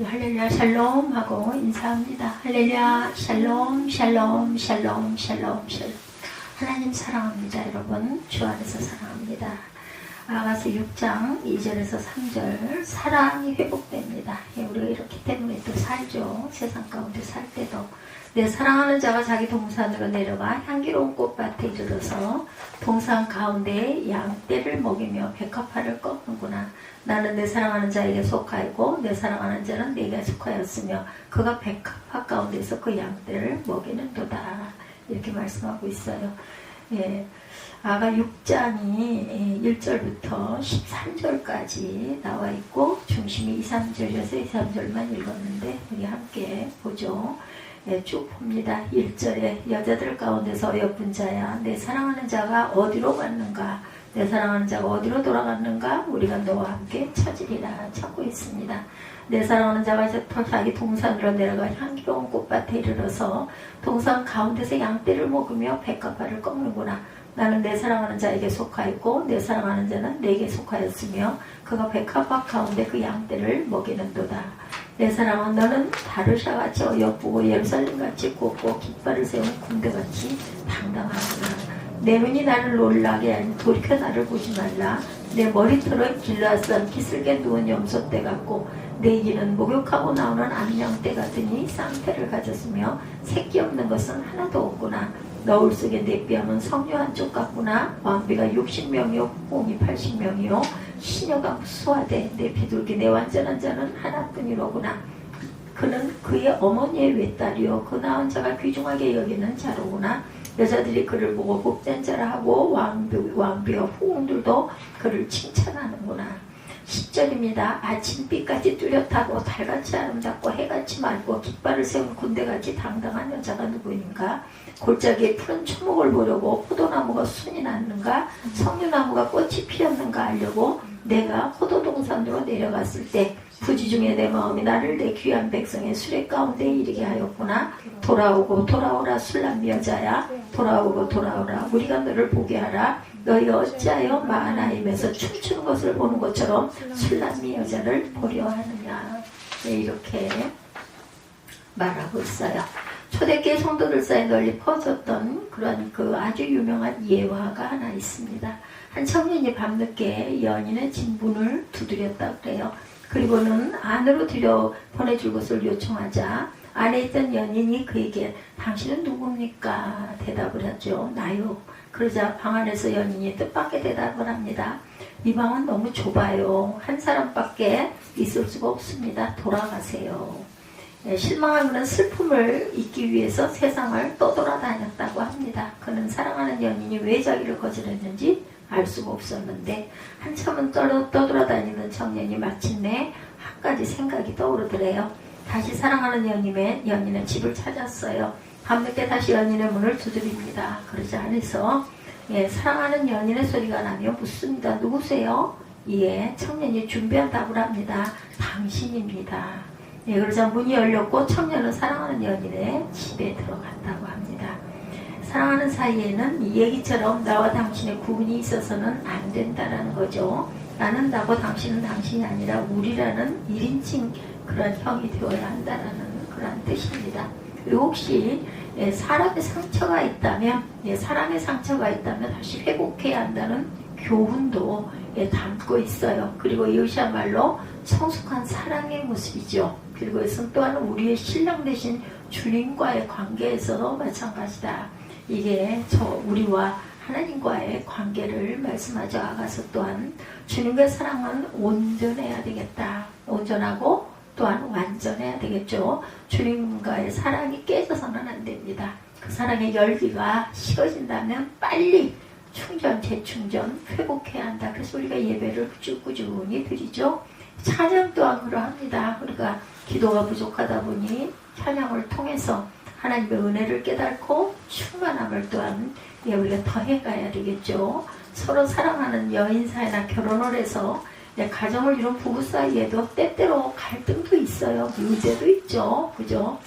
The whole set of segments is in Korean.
할렐루야 샬롬 하고 인사합니다. 할렐루야 샬롬 샬롬 샬롬 샬롬 샬롬. 하나님 사랑합니다. 여러분 주 안에서 사랑합니다. 아가서 6장 2절에서 3절 사랑이 회복됩니다. 우리가 이렇기 때문에 또 살죠. 세상 가운데 살 때도 내 사랑하는 자가 자기 동산으로 내려가 향기로운 꽃밭에 이르러서 동산 가운데 양떼를 먹이며 백합화를 꺾는구나. 나는 내 사랑하는 자에게 속하였고 내 사랑하는 자는 내게 속하였으며 그가 백합화 가운데서 그 양떼를 먹이는도다. 이렇게 말씀하고 있어요. 예, 아가 6장이 1절부터 13절까지 나와 있고 중심이 2, 3절이어서 2, 3절만 읽었는데 우리 함께 보죠. 예, 쭉 봅니다. 1절에 여자들 가운데서 어여쁜 자야 내 사랑하는 자가 어디로 갔는가 내 사랑하는 자가 어디로 돌아갔는가 우리가 너와 함께 찾으리라 찾고 있습니다. 내 사랑하는 자가 자기 동산으로 내려가 향기로운 꽃밭에 이르러서 동산 가운데서 양떼를 먹으며 백합화를 꺾는구나. 나는 내 사랑하는 자에게 속하였고 내 사랑하는 자는 내게 속하였으며 그가 백합화 가운데 그 양떼를 먹이는도다. 내 사랑아 너는 다르샤같이 어여쁘고 예루살렘같이 곱고 깃발을 세운 군대같이 당당하구나. 내 눈이 나를 놀라게 하니 돌이켜 나를 보지 말라. 내 머리털은 길라산 기슭에 누운 염소떼 같고 내 이는 목욕하고 나오는 암양떼 같으니 쌍태를 가졌으며 새끼 없는 것은 하나도 없구나. 너울 속에 내 뺨은 성녀 한쪽 같구나. 왕비가 60명이요 홍이 80명이요 시녀가 수하되 내 비둘기 내 완전한 자는 하나뿐이로구나. 그는 그의 어머니의 외딸이요 그 낳은 자가 귀중하게 여기는 자로구나. 여자들이 그를 보고 복된 자라 하고 왕비와 후궁들도 그를 칭찬하는구나. 10절입니다. 아침빛까지 뚜렷하고 달같이 아름답고 해같이 맑고 깃발을 세운 군대같이 당당한 여자가 누구인가? 골짜기에 푸른 초목을 보려고 포도나무가 순이 났는가? 석류나무가 꽃이 피었는가 하려고 내가 포도동산으로 내려갔을 때 부지 중에 내 마음이 나를 내 귀한 백성의 수레 가운데 이르게 하였구나. 돌아오고 돌아오라 술람미 여자야 돌아오고 돌아오라 우리가 너를 보게 하라. 너희 어찌하여 마하나임에서 춤추는 것을 보는 것처럼 술람미 여자를 보려 하느냐. 네, 이렇게 말하고 있어요. 초대교회 성도들 사이에 널리 퍼졌던 그런 그 아주 유명한 예화가 하나 있습니다. 한 청년이 밤늦게 연인의 진분을 두드렸다고 그래요. 그리고는 안으로 들여 보내줄 것을 요청하자 안에 있던 연인이 그에게 당신은 누굽니까? 대답을 하죠. 나요. 그러자 방 안에서 연인이 뜻밖의 대답을 합니다. 이 방은 너무 좁아요. 한 사람밖에 있을 수가 없습니다. 돌아가세요. 실망하면 슬픔을 잊기 위해서 세상을 떠돌아다녔다고 합니다. 그는 사랑하는 연인이 왜 자기를 거절했는지 알 수가 없었는데 한참은 떠돌아다니는 청년이 마침내 한 가지 생각이 떠오르더래요. 다시 사랑하는 연인은 집을 찾았어요. 밤늦게 다시 연인의 문을 두드립니다. 그러자 안에서 사랑하는 연인의 소리가 나며 묻습니다. 누구세요? 예, 청년이 준비한 답을 합니다. 당신입니다. 그러자 문이 열렸고 청년은 사랑하는 연인의 집에 들어갔다고 합니다. 사랑하는 사이에는 이 얘기처럼 나와 당신의 구분이 있어서는 안 된다라는 거죠. 나는 나고 당신은 당신이 아니라 우리라는 1인칭 그런 형이 되어야 한다라는 그런 뜻입니다. 그리고 혹시 사람의 상처가 있다면 사람의 상처가 있다면 다시 회복해야 한다는 교훈도 담고 있어요. 그리고 이것이야말로 성숙한 사랑의 모습이죠. 그리고 이것은 또한 우리의 신랑 되신 주님과의 관계에서도 마찬가지다. 이게 우리와 하나님과의 관계를 말씀하죠. 아가서 또한 주님과의 사랑은 온전해야 되겠다. 온전하고 또한 완전해야 되겠죠. 주님과의 사랑이 깨져서는 안 됩니다. 그 사랑의 열기가 식어진다면 빨리 재충전, 회복해야 한다. 그래서 우리가 예배를 꾸준히 드리죠. 찬양 또한 그러합니다. 우리가 기도가 부족하다 보니 찬양을 통해서 하나님의 은혜를 깨닫고 충만함을 또한 우리가 더해가야 되겠죠. 서로 사랑하는 여인 사이나 결혼을 해서 가정을 이룬 부부 사이에도 때때로 갈등도 있어요. 문제도 있죠. 그죠?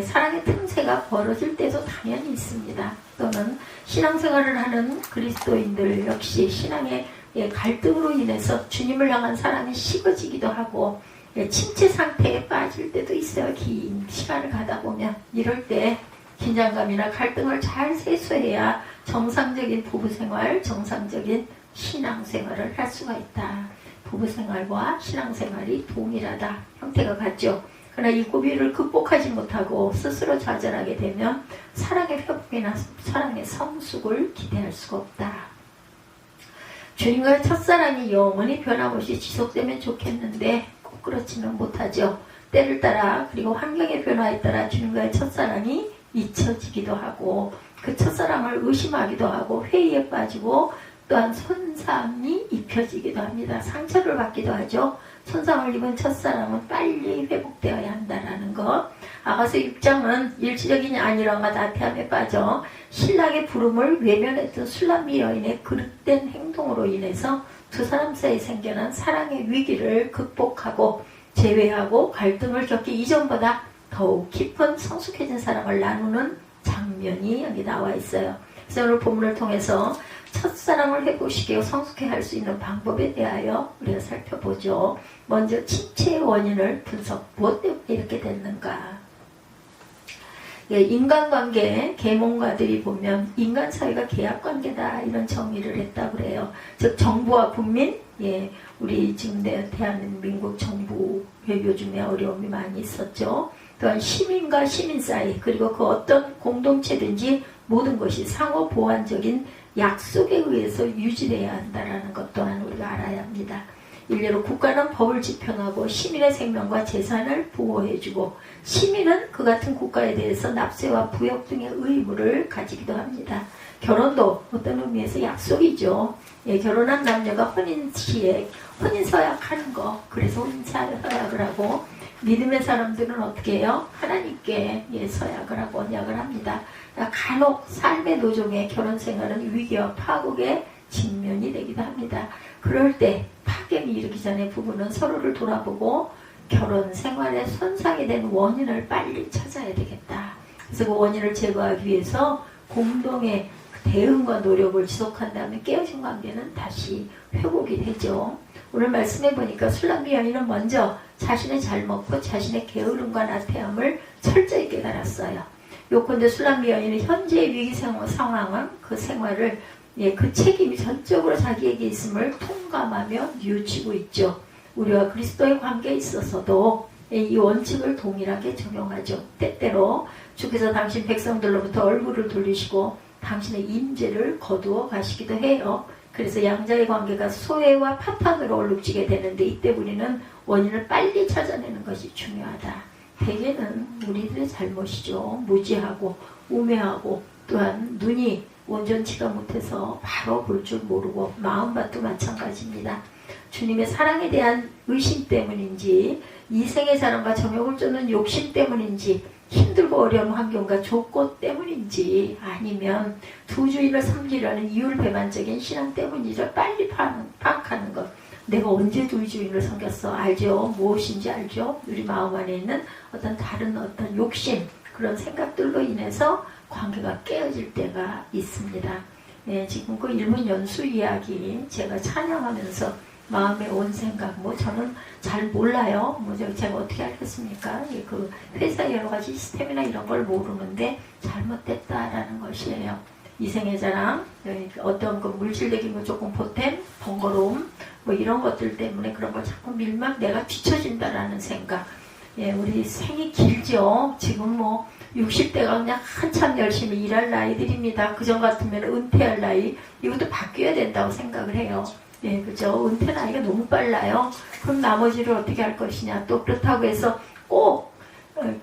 사랑의 틈새가 벌어질 때도 당연히 있습니다. 또는 신앙생활을 하는 그리스도인들 역시 신앙의 갈등으로 인해서 주님을 향한 사랑이 식어지기도 하고 침체 상태에 빠질 때도 있어요. 긴 시간을 가다 보면. 이럴 때 긴장감이나 갈등을 잘 세수해야 정상적인 부부생활, 정상적인 신앙생활을 할 수가 있다. 부부생활과 신앙생활이 동일하다. 형태가 같죠. 그러나 이 고비를 극복하지 못하고 스스로 좌절하게 되면 사랑의 회복이나 사랑의 성숙을 기대할 수가 없다. 주님과의 첫사랑이 영원히 변함없이 지속되면 좋겠는데 꼭 그렇지는 못하죠. 때를 따라 그리고 환경의 변화에 따라 주님과의 첫사랑이 잊혀지기도 하고 그 첫사랑을 의심하기도 하고 회의에 빠지고 또한 손상이 입혀지기도 합니다. 상처를 받기도 하죠. 손상을 입은 첫사랑은 빨리 회복되어야 한다는 것. 아가서 6장은 일시적인 안일함과 나태함에 빠져 신랑의 부름을 외면했던 술람미 여인의 그릇된 행동으로 인해서 두 사람 사이에 생겨난 사랑의 위기를 극복하고 제외하고 갈등을 겪기 이전보다 더욱 깊은 성숙해진 사랑을 나누는 장면이 여기 나와 있어요. 그래서 오늘 본문을 통해서 첫사랑을 회복시키고 성숙해 할 수 있는 방법에 대하여 우리가 살펴보죠. 먼저 침체의 원인을 분석. 무엇 때문에 이렇게 됐는가? 인간관계 계몽가들이 보면 인간 사회가 계약관계다 이런 정의를 했다고 그래요. 즉 정부와 국민, 우리 지금 대한민국 정부에 요즘에 어려움이 많이 있었죠. 또한 시민과 시민 사이, 그리고 그 어떤 공동체든지 모든 것이 상호 보완적인 약속에 의해서 유지돼야 한다는 것 또한 우리가 알아야 합니다. 일례로 국가는 법을 집행하고 시민의 생명과 재산을 보호해주고 시민은 그 같은 국가에 대해서 납세와 부역 등의 의무를 가지기도 합니다. 결혼도 어떤 의미에서 약속이죠. 결혼한 남녀가 혼인 시에 혼인 서약하는 거, 그래서 혼인 서약을 하고 믿음의 사람들은 어떻게 해요? 하나님께 서약을 하고 언약을 합니다. 간혹 삶의 노정에 결혼 생활은 위기와 파국의 직면이 되기도 합니다. 그럴 때 파괴를 일으키기 전에 부부는 서로를 돌아보고 결혼 생활에 손상이 된 원인을 빨리 찾아야 되겠다. 그래서 그 원인을 제거하기 위해서 공동의 대응과 노력을 지속한다면 깨어진 관계는 다시 회복이 되죠. 오늘 말씀해 보니까 술람미 여인은 먼저 자신의 잘못과 자신의 게으름과 나태함을 철저히 깨달았어요. 요컨대 술람미 여인은 현재의 위기 상황은 그 생활을 그 책임이 전적으로 자기에게 있음을 통감하며 뉘우치고 있죠. 우리와 그리스도의 관계에 있어서도 이 원칙을 동일하게 적용하죠. 때때로 주께서 당신 백성들로부터 얼굴을 돌리시고 당신의 임재를 거두어 가시기도 해요. 그래서 양자의 관계가 소외와 파탄으로 얼룩지게 되는데 이때 우리는 원인을 빨리 찾아내는 것이 중요하다. 대개는 우리들의 잘못이죠. 무지하고 우매하고 또한 눈이 온전치가 못해서 바로 볼 줄 모르고 마음밭도 마찬가지입니다. 주님의 사랑에 대한 의심 때문인지 이생의 사랑과 정욕을 쫓는 욕심 때문인지 힘들고 어려운 환경과 조건 때문인지 아니면 두 주인을 섬기려는 이율배반적인 신앙 때문이죠. 빨리 파악하는 것. 내가 언제 두 주인을 섬겼어? 알죠? 무엇인지 알죠? 우리 마음 안에 있는 어떤 다른 어떤 욕심, 그런 생각들로 인해서 관계가 깨어질 때가 있습니다. 지금 그 일본 연수 이야기 제가 찬양하면서 마음에 온 생각, 저는 잘 몰라요. 제가 어떻게 알겠습니까? 그 회사 여러 가지 시스템이나 이런 걸 모르는데 잘못됐다라는 것이에요. 이생의 자랑, 어떤 그 물질적인 조금 보탬, 번거로움, 이런 것들 때문에 그런 걸 자꾸 밀면 내가 뒤처진다라는 생각. 우리 생이 길죠. 지금 60대가 그냥 한참 열심히 일할 나이들입니다. 그전 같으면 은퇴할 나이, 이것도 바뀌어야 된다고 생각을 해요. 그죠? 은퇴 나이가 너무 빨라요. 그럼 나머지를 어떻게 할 것이냐. 또 그렇다고 해서 꼭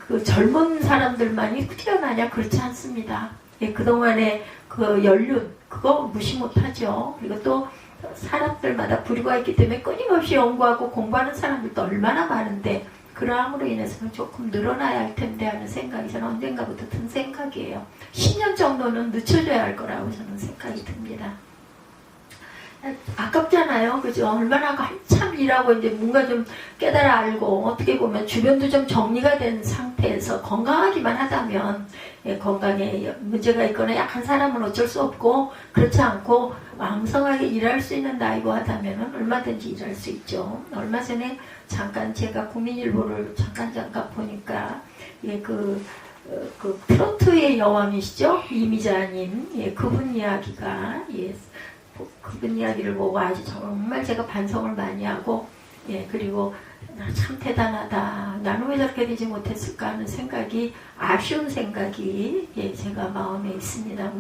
그 젊은 사람들만이 뛰어나냐? 그렇지 않습니다. 그동안의 그 연륜, 그거 무시 못하죠. 그리고 또 사람들마다 부류가 있기 때문에 끊임없이 연구하고 공부하는 사람들도 얼마나 많은데 그러함으로 인해서 조금 늘어나야 할 텐데 하는 생각이 저는 언젠가부터 든 생각이에요. 10년 정도는 늦춰져야 할 거라고 저는 생각이 듭니다. 아깝잖아요. 그죠? 얼마나 한참 일하고 이제 뭔가 좀 깨달아 알고 어떻게 보면 주변도 좀 정리가 된 상태에서 건강하기만 하다면 건강에 문제가 있거나 약한 사람은 어쩔 수 없고 그렇지 않고 왕성하게 일할 수 있는 나이고 하다면 얼마든지 일할 수 있죠. 얼마 전에 잠깐 제가 국민일보를 잠깐 보니까 그 트로트의 여왕이시죠? 이미자님 그분 이야기가 그분 이야기를 보고 아주 정말 제가 반성을 많이 하고 그리고 참 대단하다. 나는 왜 저렇게 되지 못했을까 하는 생각이 아쉬운 생각이 제가 마음에 있습니다.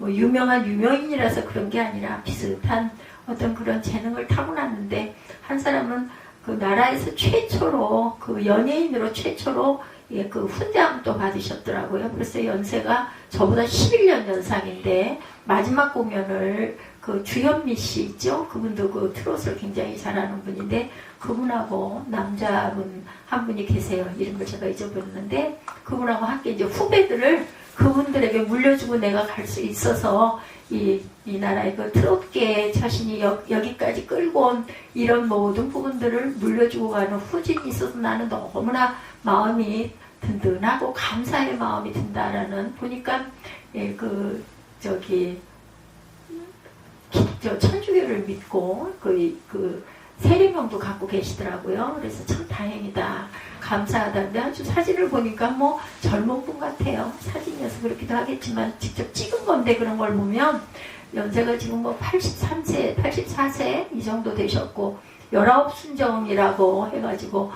유명한 유명인이라서 그런 게 아니라 비슷한 어떤 그런 재능을 타고났는데 한 사람은 그 나라에서 최초로 그 연예인으로 최초로 그 훈장도 받으셨더라고요. 그래서 연세가 저보다 11년 연상인데 마지막 공연을 그 주현미 씨 있죠? 그분도 그 트롯을 굉장히 잘하는 분인데 그분하고 남자분 한 분이 계세요. 이름을 제가 잊어버렸는데 그분하고 함께 이제 후배들을 그분들에게 물려주고 내가 갈 수 있어서 이 나라의 그 트롯계의 자신이 여기까지 끌고 온 이런 모든 부분들을 물려주고 가는 후진이 있어서 나는 너무나 마음이 든든하고 감사의 마음이 든다라는 보니까 천주교를 믿고 그 세례명도 갖고 계시더라고요. 그래서 참 다행이다. 감사하다. 근데 아주 사진을 보니까 젊은 분 같아요. 사진이어서 그렇기도 하겠지만 직접 찍은 건데 그런 걸 보면 연세가 지금 83세, 84세 이 정도 되셨고 19순정이라고 해가지고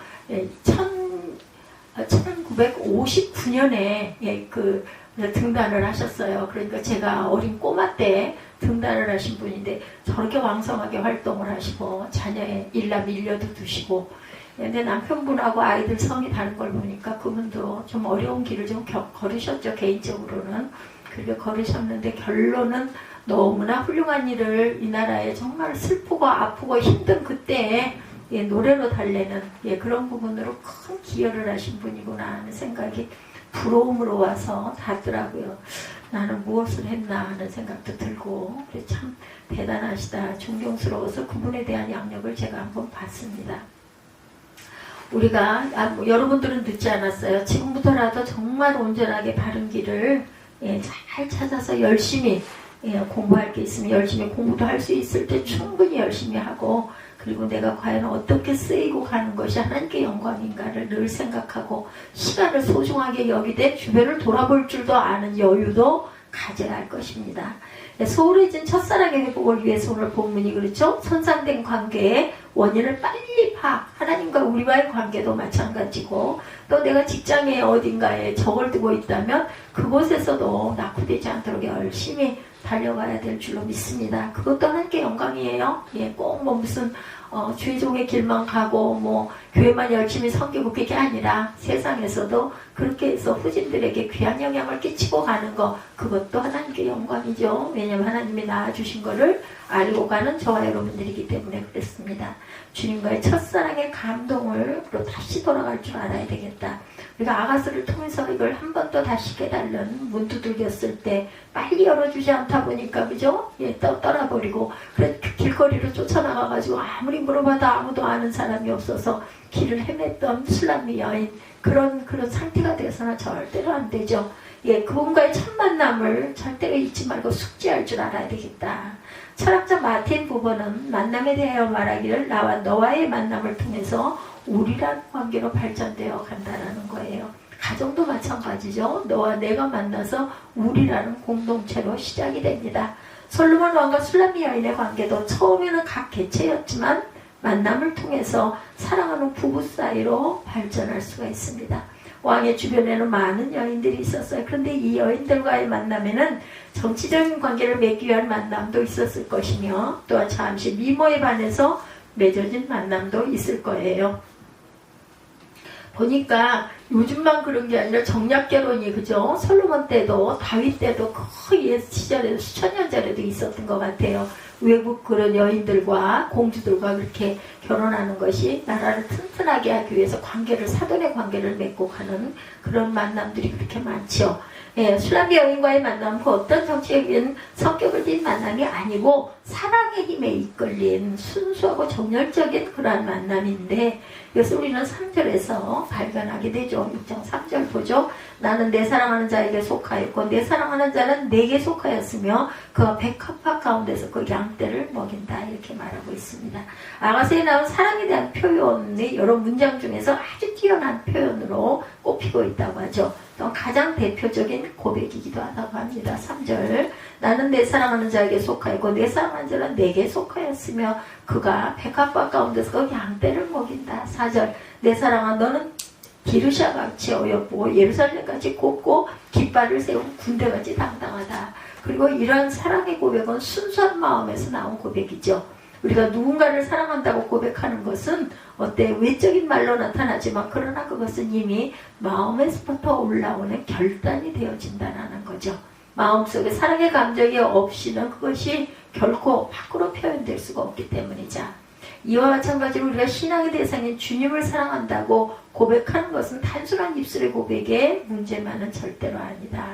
1959년에 등단을 하셨어요. 그러니까 제가 어린 꼬마 때 등단을 하신 분인데 저렇게 왕성하게 활동을 하시고 자녀의 일남 일녀도 두시고 근데 남편분하고 아이들 성이 다른 걸 보니까 그분도 좀 어려운 길을 좀 걸으셨죠. 개인적으로는. 그렇게 걸으셨는데 결론은 너무나 훌륭한 일을 이 나라에 정말 슬프고 아프고 힘든 그때에 노래로 달래는 그런 부분으로 큰 기여를 하신 분이구나 하는 생각이 부러움으로 와서 닿더라고요. 나는 무엇을 했나 하는 생각도 들고 참 대단하시다. 존경스러워서 그분에 대한 양력을 제가 한번 봤습니다. 우리가 여러분들은 늦지 않았어요. 지금부터라도 정말 온전하게 바른 길을 잘 찾아서 열심히 공부할 게 있으면 열심히 공부도 할 수 있을 때 충분히 열심히 하고 그리고 내가 과연 어떻게 쓰이고 가는 것이 하나님께 영광인가를 늘 생각하고 시간을 소중하게 여기되 주변을 돌아볼 줄도 아는 여유도 가져야 할 것입니다. 소홀해진 첫사랑의 회복을 위해서 오늘 본문이 그렇죠. 손상된 관계의 원인을 빨리 하나님과 우리와의 관계도 마찬가지고 또 내가 직장에 어딘가에 적을 두고 있다면 그곳에서도 낙후되지 않도록 열심히 달려가야 될 줄로 믿습니다. 그것도 하나님께 영광이에요. 꼭 무슨 주의종의 길만 가고 교회만 열심히 섬기고 그게 아니라 세상에서도 그렇게 해서 후진들에게 귀한 영향을 끼치고 가는 거 그것도 하나님께 영광이죠. 왜냐하면 하나님이 낳아주신 거를 알고 가는 저와 여러분들이기 때문에 그렇습니다. 주님과의 첫사랑의 감동을 다시 돌아갈 줄 알아야 되겠다. 우리가 아가스를 통해서 이걸 한 번 더 다시 깨달는 문 두들겼을 때 빨리 열어주지 않다 보니까 그죠? 떠나버리고 그래 길거리로 쫓아나가가지고 아무리 물어봐도 아무도 아는 사람이 없어서 길을 헤맸던 술람미 여인 그런 상태가 되어서는 절대로 안 되죠. 그분과의 첫 만남을 절대로 잊지 말고 숙지할 줄 알아야 되겠다. 철학자 마틴 부버는 만남에 대하여 말하기를 나와 너와의 만남을 통해서 우리라는 관계로 발전되어 간다라는 거예요. 가정도 마찬가지죠. 너와 내가 만나서 우리라는 공동체로 시작이 됩니다. 솔로몬 왕과 술람미 여인의 관계도 처음에는 각 개체였지만 만남을 통해서 사랑하는 부부 사이로 발전할 수가 있습니다. 왕의 주변에는 많은 여인들이 있었어요. 그런데 이 여인들과의 만남에는 정치적인 관계를 맺기 위한 만남도 있었을 것이며 또한 잠시 미모에 반해서 맺어진 만남도 있을 거예요. 보니까 요즘만 그런 게 아니라 정략결혼이 그죠? 솔로몬 때도 다윗 때도 그 옛 시절에도 수천 년 전에도 있었던 것 같아요. 외국 그런 여인들과 공주들과 그렇게 결혼하는 것이 나라를 튼튼하게 하기 위해서 관계를, 사돈의 관계를 맺고 가는 그런 만남들이 그렇게 많죠. 예, 술람비 여인과의 만남은 그 어떤 정치적인 성격을 띤 만남이 아니고 사랑의 힘에 이끌린 순수하고 정열적인 그러한 만남인데, 이것을 우리는 3절에서 발견하게 되죠. 6장 3절 보죠. 나는 내 사랑하는 자에게 속하였고 내 사랑하는 자는 내게 속하였으며 그가 백합화 가운데서 그 양떼를 먹인다, 이렇게 말하고 있습니다. 아가서에 나온 사랑에 대한 표현이 여러 문장 중에서 아주 뛰어난 표현으로 꼽히고 있다고 하죠. 또 가장 대표적인 고백이기도 하다고 합니다. 3절, 나는 내 사랑하는 자에게 속하였고 내 사랑하는 자는 내게 속하였으며 그가 백합화 가운데서 그 양떼를 먹인다. 4절, 내 사랑아 너는 기르샤같이 어여쁘고 예루살렘같이 곱고 깃발을 세운 군대같이 당당하다. 그리고 이러한 사랑의 고백은 순수한 마음에서 나온 고백이죠. 우리가 누군가를 사랑한다고 고백하는 것은 어때 외적인 말로 나타나지만 그러나 그것은 이미 마음에서부터 올라오는 결단이 되어진다는 거죠. 마음속에 사랑의 감정이 없이는 그것이 결코 밖으로 표현될 수가 없기 때문이죠. 이와 마찬가지로 우리가 신앙의 대상인 주님을 사랑한다고 고백하는 것은 단순한 입술의 고백에 문제만은 절대로 아니다.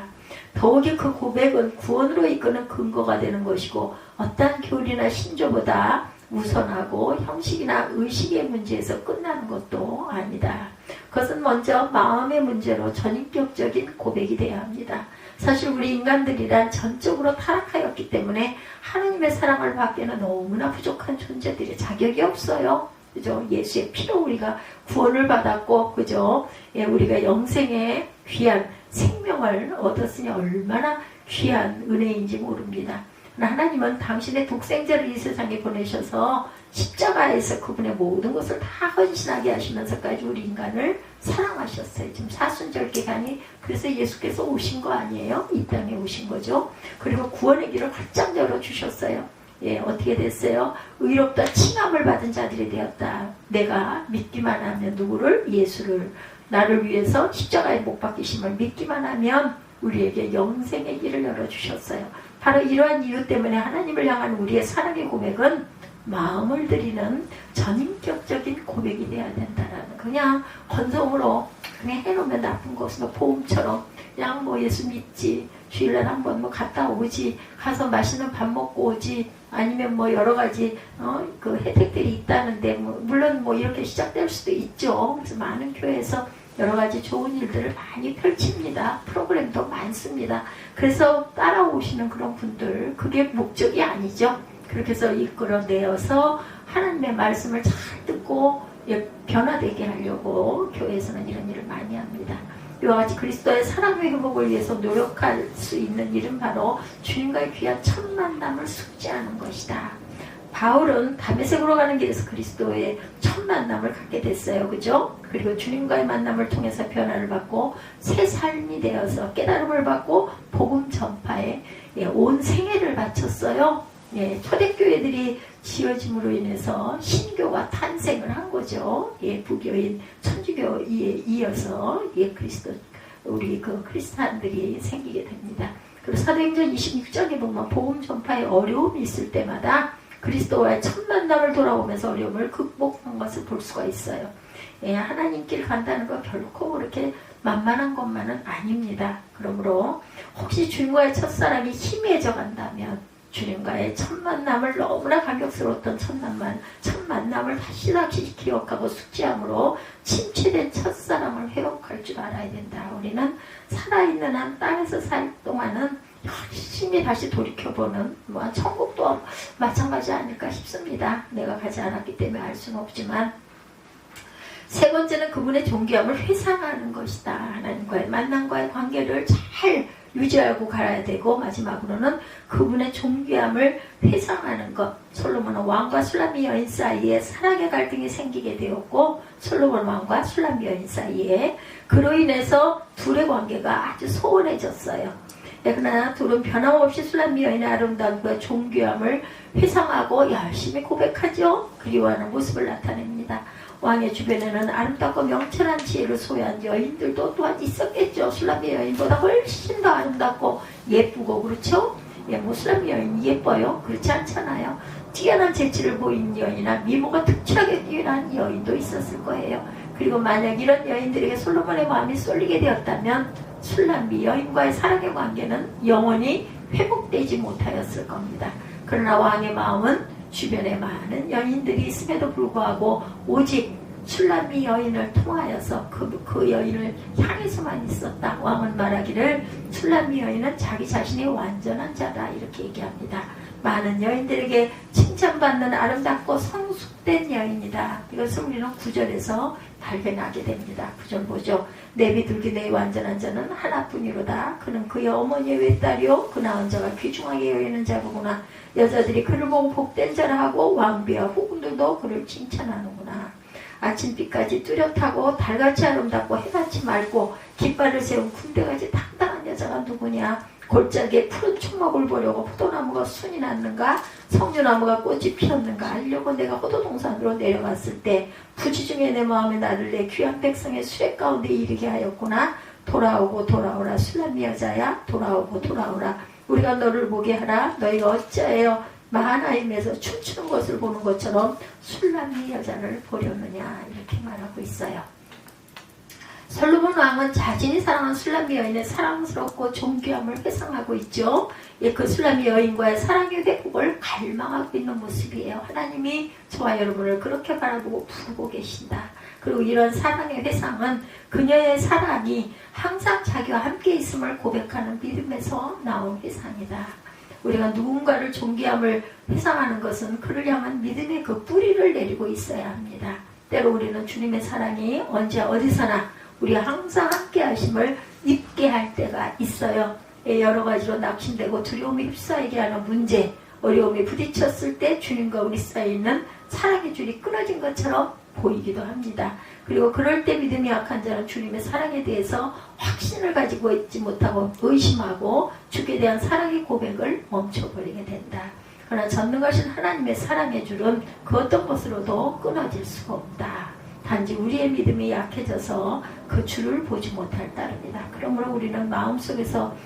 더욱이 그 고백은 구원으로 이끄는 근거가 되는 것이고 어떠한 교리나 신조보다 우선하고 형식이나 의식의 문제에서 끝나는 것도 아니다. 그것은 먼저 마음의 문제로 전인격적인 고백이 되어야 합니다. 사실 우리 인간들이란 전적으로 타락하였기 때문에 하나님의 사랑을 받기에는 너무나 부족한 존재들이 자격이 없어요. 그죠? 예수의 피로 우리가 구원을 받았고, 그죠? 예, 우리가 영생의 귀한 생명을 얻었으니 얼마나 귀한 은혜인지 모릅니다. 하나님은 당신의 독생자를 이 세상에 보내셔서 십자가에서 그분의 모든 것을 다 헌신하게 하시면서까지 우리 인간을 사랑하셨어요. 지금 사순절 기간이 그래서 예수께서 오신 거 아니에요? 이 땅에 오신 거죠. 그리고 구원의 길을 활짝 열어주셨어요. 예, 어떻게 됐어요? 의롭다 칭함을 받은 자들이 되었다. 내가 믿기만 하면 누구를? 예수를. 나를 위해서 십자가에 못 박히심을 믿기만 하면 우리에게 영생의 길을 열어주셨어요. 바로 이러한 이유 때문에 하나님을 향한 우리의 사랑의 고백은 마음을 들이는 전인격적인 고백이 되어야 된다라는, 그냥 건성으로 그냥 해놓으면 나쁜 것은 보험처럼 그냥 뭐 예수 믿지, 주일날 한번 뭐 갔다 오지, 가서 맛있는 밥 먹고 오지, 아니면 뭐 여러 가지 그 혜택들이 있다는데, 뭐 물론 뭐 이렇게 시작될 수도 있죠. 그래서 많은 교회에서 여러 가지 좋은 일들을 많이 펼칩니다. 프로그램도 많습니다. 그래서 따라오시는 그런 분들, 그게 목적이 아니죠. 그렇게 해서 이끌어내어서 하나님의 말씀을 잘 듣고 변화되게 하려고 교회에서는 이런 일을 많이 합니다. 이와 같이 그리스도의 사랑의 회복을 위해서 노력할 수 있는 일은 바로 주님과의 귀한 첫 만남을 숙지하는 것이다. 바울은 다메섹으로 가는 길에서 그리스도의 첫 만남을 갖게 됐어요. 그죠? 그리고 주님과의 만남을 통해서 변화를 받고 새 삶이 되어서 깨달음을 받고 복음 전파에 온 생애를 바쳤어요. 예, 초대교회들이 지어짐으로 인해서 신교가 탄생을 한 거죠. 예, 부교인 천주교에 이어서 그리스도 우리 그 크리스찬들이 생기게 됩니다. 그리고 사도행전 26장에 보면 복음 전파에 어려움이 있을 때마다 그리스도와의 첫 만남을 돌아오면서 어려움을 극복한 것을 볼 수가 있어요. 예, 하나님 길 간다는 거 결코 그렇게 만만한 것만은 아닙니다. 그러므로 혹시 주님과의 첫사랑이 희미해져 간다면 주님과의 첫 만남을, 너무나 감격스러웠던 첫 만남을 다시 기억하고 숙지함으로 침체된 첫사랑을 회복할 줄 알아야 된다. 우리는 살아있는 한 땅에서 살 동안은 열심히 다시 돌이켜보는, 뭐 천국도 마찬가지 아닐까 싶습니다. 내가 가지 않았기 때문에 알 수는 없지만, 세 번째는 그분의 존귀함을 회상하는 것이다. 하나님과의 만남과의 관계를 잘 유지하고 가야 되고, 마지막으로는 그분의 존귀함을 회상하는 것. 솔로몬은 왕과 술람미 여인 사이에 사랑의 갈등이 생기게 되었고, 솔로몬 왕과 술람미 여인 사이에 그로 인해서 둘의 관계가 아주 소원해졌어요. 그러나 둘은 변함없이 술람미 여인의 아름다움과 존귀함을 회상하고 열심히 고백하죠. 그리워하는 모습을 나타냅니다. 왕의 주변에는 아름답고 명철한 지혜를 소유한 여인들도 또한 있었겠죠. 술람미 여인보다 훨씬 더 아름답고 예쁘고, 그렇죠? 모슬람 여인이 예뻐요? 그렇지 않잖아요. 뛰어난 재치를 보인 여인이나 미모가 특출하게 뛰어난 여인도 있었을 거예요. 그리고 만약 이런 여인들에게 솔로몬의 마음이 쏠리게 되었다면 술람비 여인과의 사랑의 관계는 영원히 회복되지 못하였을 겁니다. 그러나 왕의 마음은 주변에 많은 여인들이 있음에도 불구하고 오직 술람비 여인을 통하여서 그 여인을 향해서만 있었다. 왕은 말하기를 술람비 여인은 자기 자신이 완전한 자다 이렇게 얘기합니다. 많은 여인들에게 칭찬받는 아름답고 성숙된 여인이다. 이것을 우리는 9절에서 발견하게 됩니다. 9절 보죠. 내 비둘기 내 완전한 자는 하나뿐이로다. 그는 그의 어머니의 외딸이요 그 낳은 자가 귀중하게 여기는 자구나. 여자들이 그를 보고 복된 자라 하고 왕비와 후궁들도 그를 칭찬하는구나. 아침빛까지 뚜렷하고 달같이 아름답고 해같이 맑고 깃발을 세운 군대같이 당당한 여자가 누구냐. 골짜기에 푸른 초목을 보려고 포도나무가 순이 났는가 석류나무가 꽃이 피었는가 알려고 내가 호도동산으로 내려갔을 때 부지중에 내 마음에 나를 내 귀한 백성의 수레 가운데 이르게 하였구나. 돌아오고 돌아오라 술람미 여자야 돌아오고 돌아오라. 우리가 너를 보게 하라. 너희가 어찌하여 마하나임에서 춤추는 것을 보는 것처럼 술람미 여자를 보려느냐 이렇게 말하고 있어요. 솔로몬 왕은 자신이 사랑한 술람미 여인의 사랑스럽고 존귀함을 회상하고 있죠. 그 술람미 여인과의 사랑의 회복을 갈망하고 있는 모습이에요. 하나님이 저와 여러분을 그렇게 바라보고 부르고 계신다. 그리고 이런 사랑의 회상은 그녀의 사랑이 항상 자기와 함께 있음을 고백하는 믿음에서 나온 회상이다. 우리가 누군가를 존귀함을 회상하는 것은 그를 향한 믿음의 그 뿌리를 내리고 있어야 합니다. 때로 우리는 주님의 사랑이 언제 어디서나 우리가 항상 함께 하심을 잊게 할 때가 있어요. 여러 가지로 낙심되고 두려움이 휩싸이게 하는 문제, 어려움이 부딪혔을 때 주님과 우리 사이에 있는 사랑의 줄이 끊어진 것처럼 보이기도 합니다. 그리고 그럴 때 믿음이 약한 자는 주님의 사랑에 대해서 확신을 가지고 있지 못하고 의심하고 주께 대한 사랑의 고백을 멈춰버리게 된다. 그러나 전능하신 하나님의 사랑의 줄은 그 어떤 것으로도 끊어질 수가 없다. 단지 우리의 믿음이 약해져서 그 줄을 보지 못할 따름이다. 그러므로 우리는 마음속에서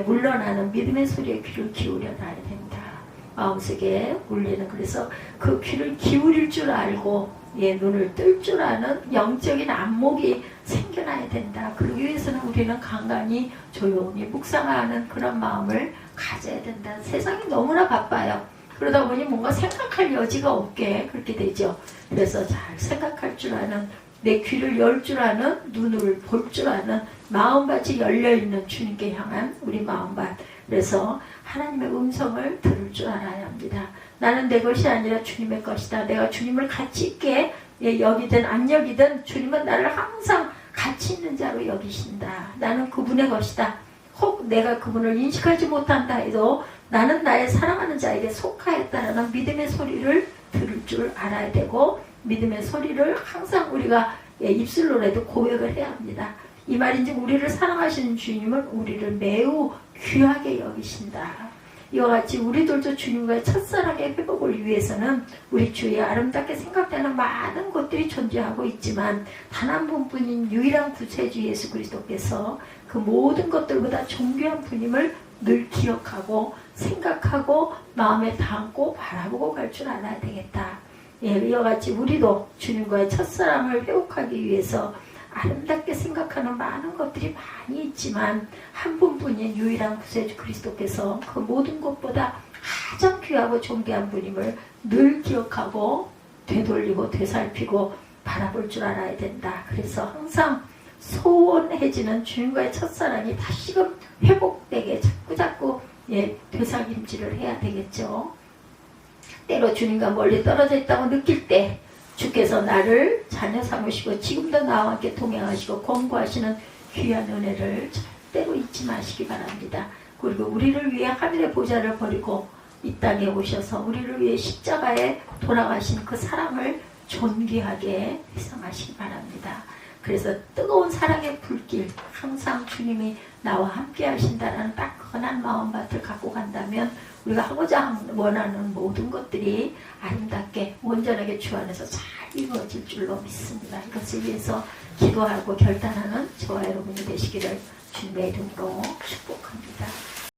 물러나는 믿음의 소리에 귀를 기울여 놔야 된다. 마음속에 울리는 그래서 그 귀를 기울일 줄 알고 눈을 뜰 줄 아는 영적인 안목이 생겨나야 된다. 그러기 위해서는 우리는 간간히 조용히 묵상하는 그런 마음을 가져야 된다. 세상이 너무나 바빠요. 그러다 보니 뭔가 생각할 여지가 없게 그렇게 되죠. 그래서 잘 생각할 줄 아는 내 귀를 열 줄 아는 눈을 볼 줄 아는 마음밭이 열려있는 주님께 향한 우리 마음밭. 그래서 하나님의 음성을 들을 줄 알아야 합니다. 나는 내 것이 아니라 주님의 것이다. 내가 주님을 가치 있게 여기든 안 여기든 주님은 나를 항상 가치 있는 자로 여기신다. 나는 그분의 것이다. 혹 내가 그분을 인식하지 못한다 해도 나는 나의 사랑하는 자에게 속하였다라는 믿음의 소리를 들을 줄 알아야 되고 믿음의 소리를 항상 우리가 입술로라도 고백을 해야 합니다. 이 말인지 우리를 사랑하시는 주님은 우리를 매우 귀하게 여기신다. 이와 같이 우리들도 주님과의 첫사랑의 회복을 위해서는 우리 주위에 아름답게 생각되는 많은 것들이 존재하고 있지만 단 한 분뿐인 유일한 구세주 예수 그리스도께서 그 모든 것들보다 존귀한 분임을 늘 기억하고 생각하고 마음에 담고 바라보고 갈 줄 알아야 되겠다. 이와 같이 우리도 주님과의 첫사랑을 회복하기 위해서 아름답게 생각하는 많은 것들이 많이 있지만 한 분뿐인 유일한 구세주 그리스도께서 그 모든 것보다 가장 귀하고 존귀한 분임을 늘 기억하고 되돌리고 되살피고 바라볼 줄 알아야 된다. 그래서 항상 소원해지는 주님과의 첫사랑이 다시금 회복되게 자꾸자꾸 되살림질을 해야 되겠죠. 때로 주님과 멀리 떨어져 있다고 느낄 때 주께서 나를 자녀 삼으시고 지금도 나와 함께 동행하시고 권고하시는 귀한 은혜를 절대로 잊지 마시기 바랍니다. 그리고 우리를 위해 하늘의 보좌를 버리고 이 땅에 오셔서 우리를 위해 십자가에 돌아가신 그 사랑을 존귀하게 회상하시기 바랍니다. 그래서 뜨거운 사랑의 불길, 항상 주님이 나와 함께 하신다는 따끈한 마음밭을 갖고 간다면 우리가 하고자 원하는 모든 것들이 아름답게 온전하게 주 안에서 잘 이루어질 줄로 믿습니다. 이것을 위해서 기도하고 결단하는 저와 여러분이 되시기를 주님의 이름으로 축복합니다.